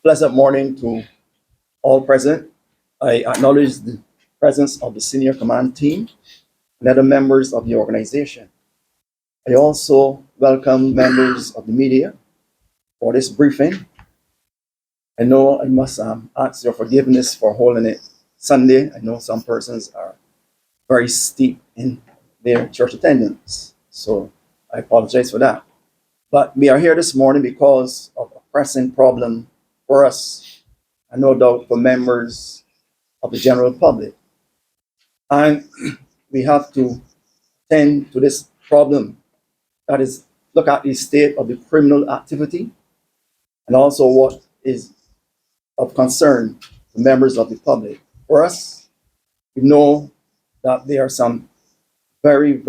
Pleasant morning to all present. I acknowledge the presence of the senior command team and other members of the organization. I also welcome members of the media for this briefing. I know I must ask your forgiveness for holding it Sunday. I know some persons are very steep in their church attendance, so I apologize for that. But we are here this morning because of a pressing problem for us, and no doubt for members of the general public. And we have to tend to this problem. That is, look at the state of the criminal activity and also what is of concern to members of the public. For us, we know that there are some very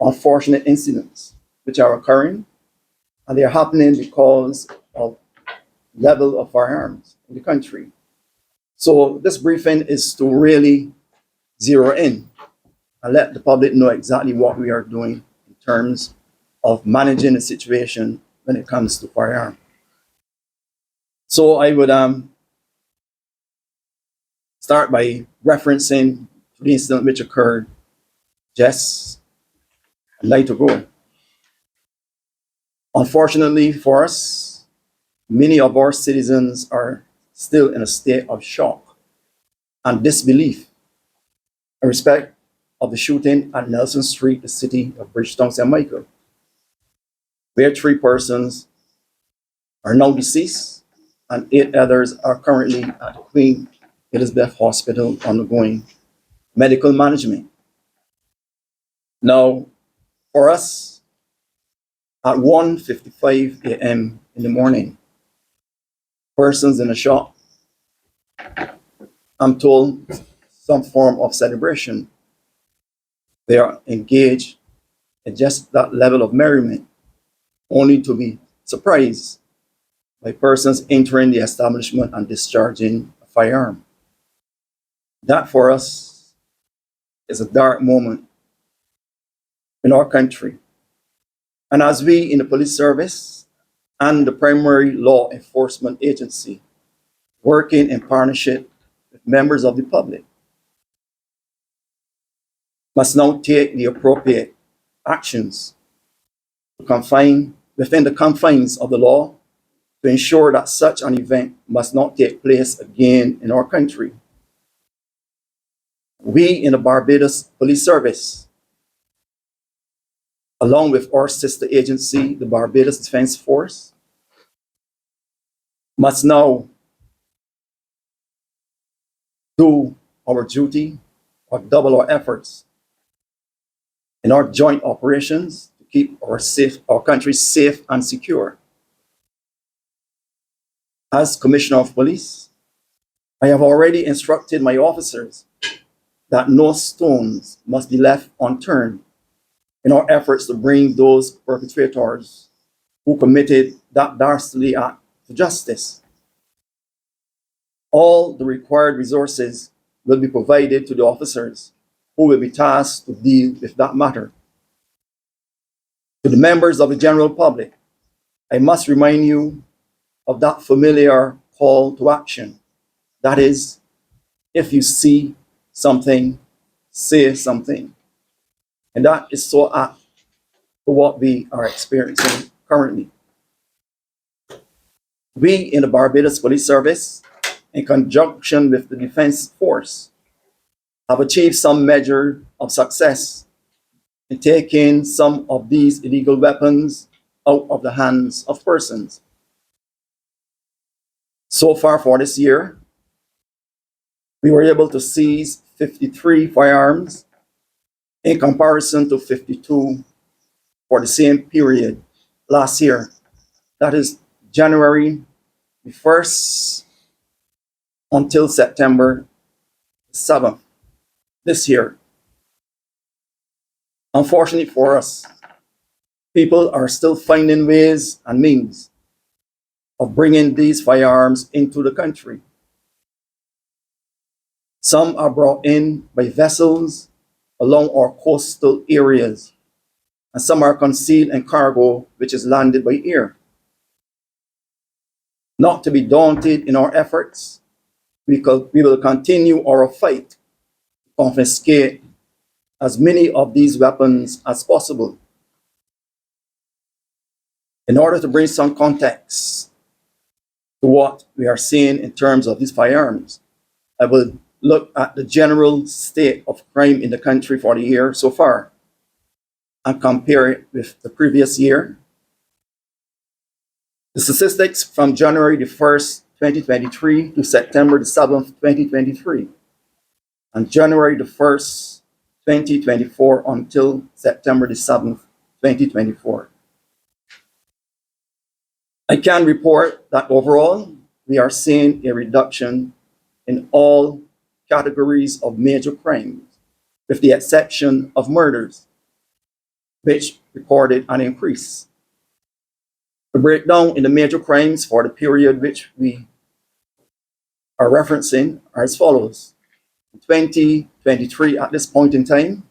unfortunate incidents which are occurring, and they are happening because of level of firearms in the country. So this briefing is to really zero in and let the public know exactly what we are doing in terms of managing the situation when it comes to firearms. So I would start by referencing the incident which occurred just a night ago. Unfortunately for us, many of our citizens are still in a state of shock and disbelief in respect of the shooting at Nelson Street, the city of Bridgetown, St. Michael, where 3 persons are now deceased and 8 others are currently at Queen Elizabeth Hospital undergoing medical management. Now, for us, at 1:55 a.m. in the morning, persons in the shop, I'm told, some form of celebration. They are engaged in just that level of merriment, only to be surprised by persons entering the establishment and discharging a firearm. That for us is a dark moment in our country. And as we in the police service and the primary law enforcement agency, working in partnership with members of the public, must now take the appropriate actions to confine within the confines of the law to ensure that such an event must not take place again in our country. We in the Barbados Police Service, along with our sister agency, the Barbados Defense Force, must now do our duty or double our efforts in our joint operations to keep our country safe and secure. As Commissioner of Police, I have already instructed my officers that no stones must be left unturned in our efforts to bring those perpetrators who committed that dastardly act to justice. All the required resources will be provided to the officers who will be tasked to deal with that matter. To the members of the general public, I must remind you of that familiar call to action. That is, if you see something, say something. And that is so apt to what we are experiencing currently. We in the Barbados Police Service, in conjunction with the Defense Force, have achieved some measure of success in taking some of these illegal weapons out of the hands of persons. So far for this year, we were able to seize 53 firearms in comparison to 52 for the same period last year. That is January the 1st until September 7th this year. Unfortunately for us, people are still finding ways and means of bringing these firearms into the country. Some are brought in by vessels along our coastal areas, and some are concealed in cargo which is landed by air. Not to be daunted in our efforts, we will continue our fight to confiscate as many of these weapons as possible. In order to bring some context to what we are seeing in terms of these firearms, I will look at the general state of crime in the country for the year so far and compare it with the previous year. The statistics from January the 1st, 2023 to September the 7th, 2023, and January the 1st, 2024 until September the 7th, 2024. I can report that overall, we are seeing a reduction in all categories of major crimes, with the exception of murders, which recorded an increase. The breakdown in the major crimes for the period which we are referencing are as follows. In 2023, at this point in time,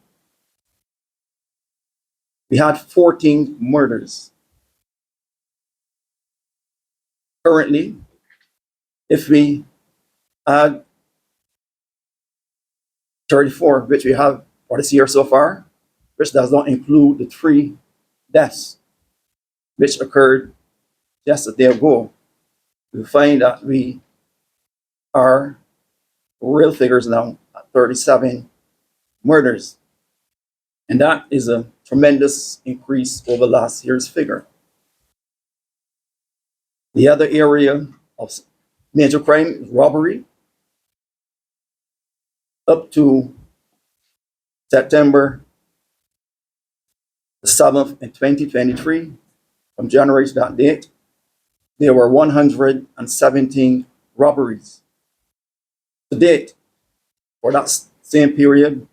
we had 14 murders. Currently, if we add 34, which we have for this year so far, which does not include the 3 deaths which occurred just a day ago, we find that we are real figures now at 37 murders. And that is a tremendous increase over last year's figure. The other area of major crime is robbery. Up to September the 7th in 2023, from January to that date, there were 117 robberies. To date, for that same period,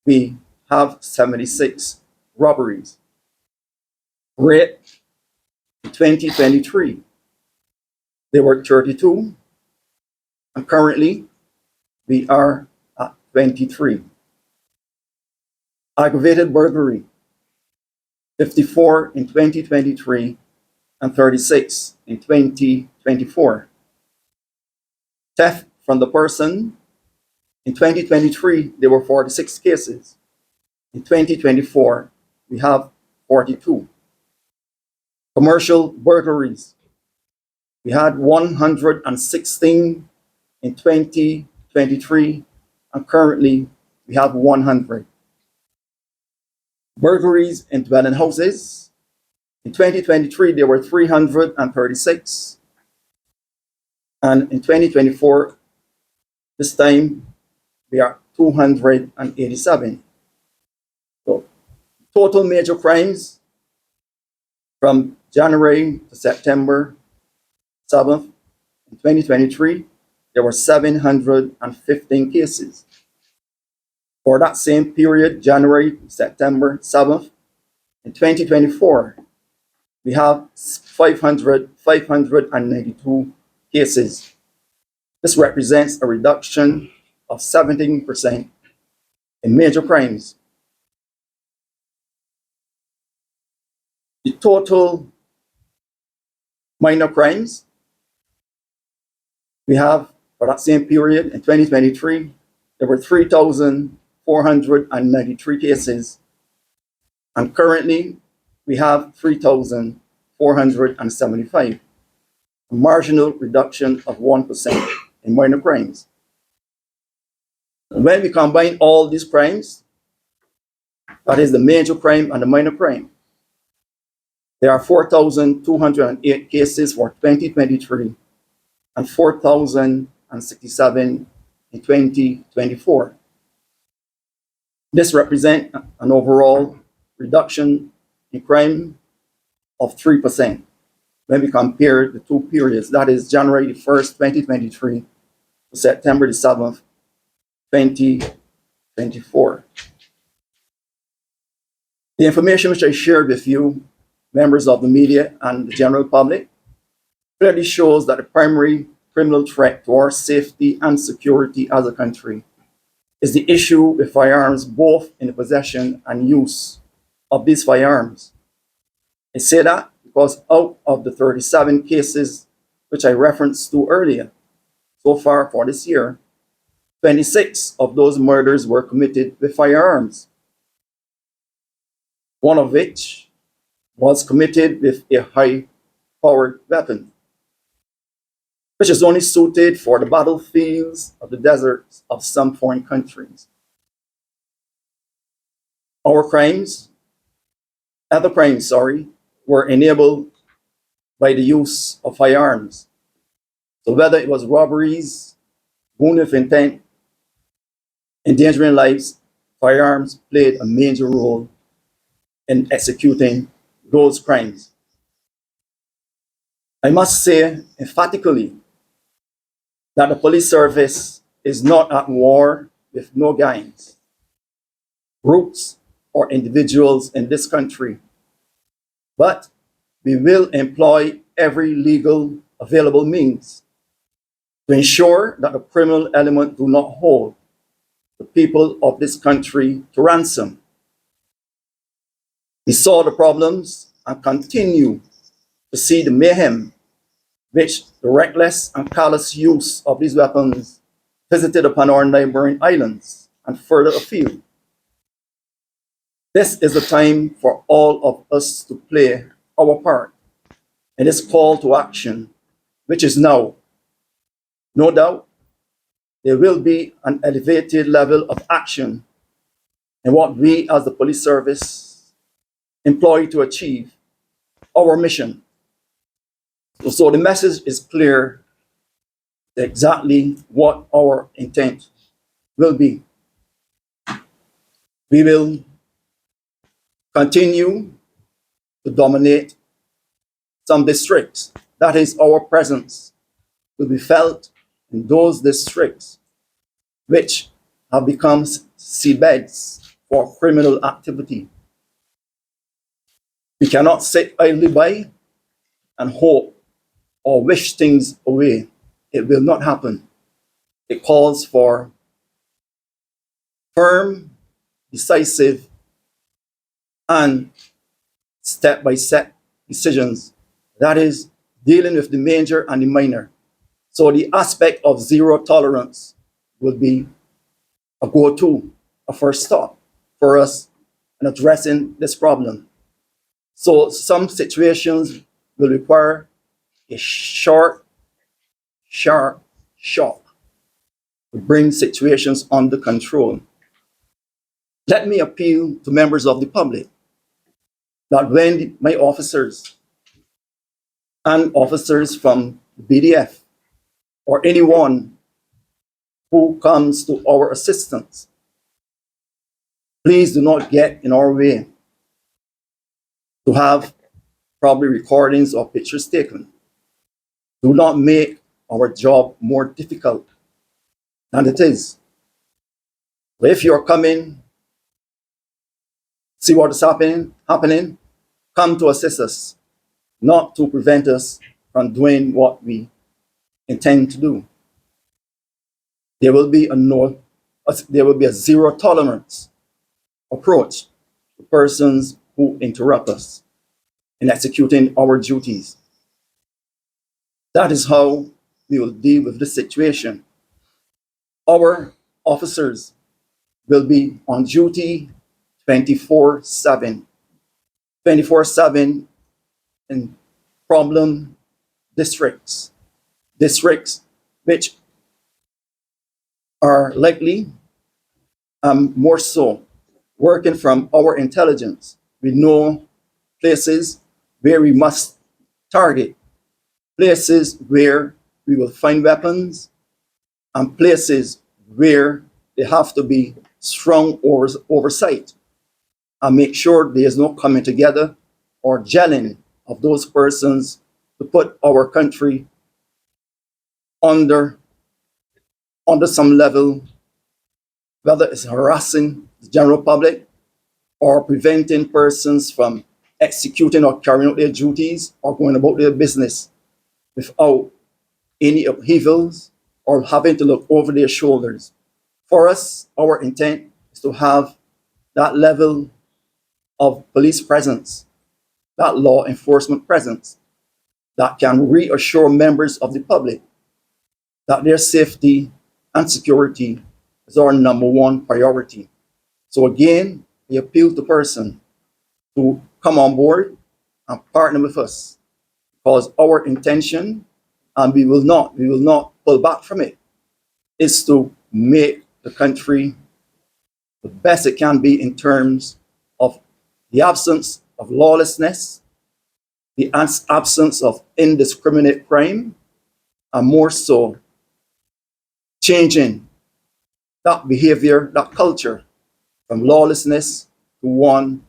we have 76 robberies. Rape in 2023, there were 32, and currently we are at 23. Aggravated burglary, 54 in 2023 and 36 in 2024. Theft from the person, in 2023, there were 46 cases. In 2024, we have 42. Commercial burglaries, we had 116 in 2023, and currently we have 100. Burglaries in dwelling houses, in 2023, there were 336. And in 2024, this time, we are 287. So, total major crimes from January to September 7th in 2023, there were 715 cases. For that same period, January to September 7th in 2024, we have 592 cases. This represents a reduction of 17% in major crimes. The total minor crimes we have for that same period in 2023, there were 3,493 cases, and currently we have 3,475, a marginal reduction of 1% in minor crimes. When we combine all these crimes, that is the major crime and the minor crime, there are 4,208 cases for 2023 and 4,067 in 2024. This represents an overall reduction in crime of 3% when we compare the two periods, that is January the 1st, 2023 to September the 7th, 2024. The information which I shared with you, members of the media and the general public, clearly shows that the primary criminal threat to our safety and security as a country is the issue with firearms, both in the possession and use of these firearms. I say that because out of the 37 cases which I referenced to earlier. So far for this year, 26 of those murders were committed with firearms, one of which was committed with a high-powered weapon, which is only suited for the battlefields of the deserts of some foreign countries. Other crimes, were enabled by the use of firearms. So whether it was robberies, wounding with intent, endangering lives, firearms played a major role in executing those crimes. I must say emphatically that the police service is not at war with no gangs, groups, or individuals in this country, but we will employ every legal available means to ensure that the criminal element do not hold the people of this country to ransom. We saw the problems and continue to see the mayhem which the reckless and callous use of these weapons visited upon our neighboring islands and further afield. This is the time for all of us to play our part in this call to action, which is now. No doubt, there will be an elevated level of action in what we as the police service employ to achieve our mission. So the message is clear exactly what our intent will be. We will continue to dominate some districts. That is, our presence will be felt in those districts which have become seabeds for criminal activity. We cannot sit idly by and hope or wish things away. It will not happen. It calls for firm, decisive, and step-by-step decisions. That is, dealing with the major and the minor. So the aspect of zero tolerance will be a go-to, a first stop for us in addressing this problem. So some situations will require a short, sharp shock to bring situations under control. Let me appeal to members of the public that when my officers and officers from the BDF or anyone who comes to our assistance, please do not get in our way to have probably recordings or pictures taken. Do not make our job more difficult than it is. But if you're coming, see what is happening, come to assist us, not to prevent us from doing what we intend to do. There will be a zero tolerance approach to persons who interrupt us in executing our duties. That is how we will deal with this situation. Our officers will be on duty 24/7, 24/7 in problem districts which are likely, more so, working from our intelligence. We know places where we must target, places where we will find weapons, and places where there have to be strong oversight and make sure there is no coming together or gelling of those persons to put our country under some level, whether it's harassing the general public or preventing persons from executing or carrying out their duties or going about their business without any upheavals or having to look over their shoulders. For us, our intent is to have that level of police presence, that law enforcement presence. that can reassure members of the public that their safety and security is our number one priority. So again, we appeal to person to come on board and partner with us because our intention, and we will not pull back from it, is to make the country the best it can be in terms of the absence of lawlessness, the absence of indiscriminate crime, and more so, changing that behavior, that culture from lawlessness to one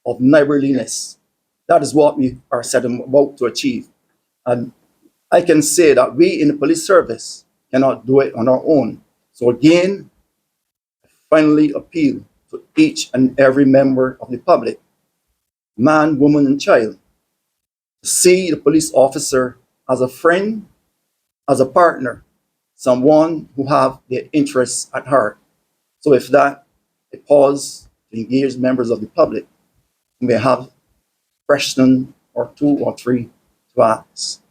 of neighborliness. That is what we are set about to achieve. And I can say that we in the police service cannot do it on our own. So again, I finally appeal to each and every member of the public, man, woman, and child, to see the police officer as a friend, as a partner, someone who have their interests at heart. So with that, I pause to engage members of the public who may have a question or two or three to ask.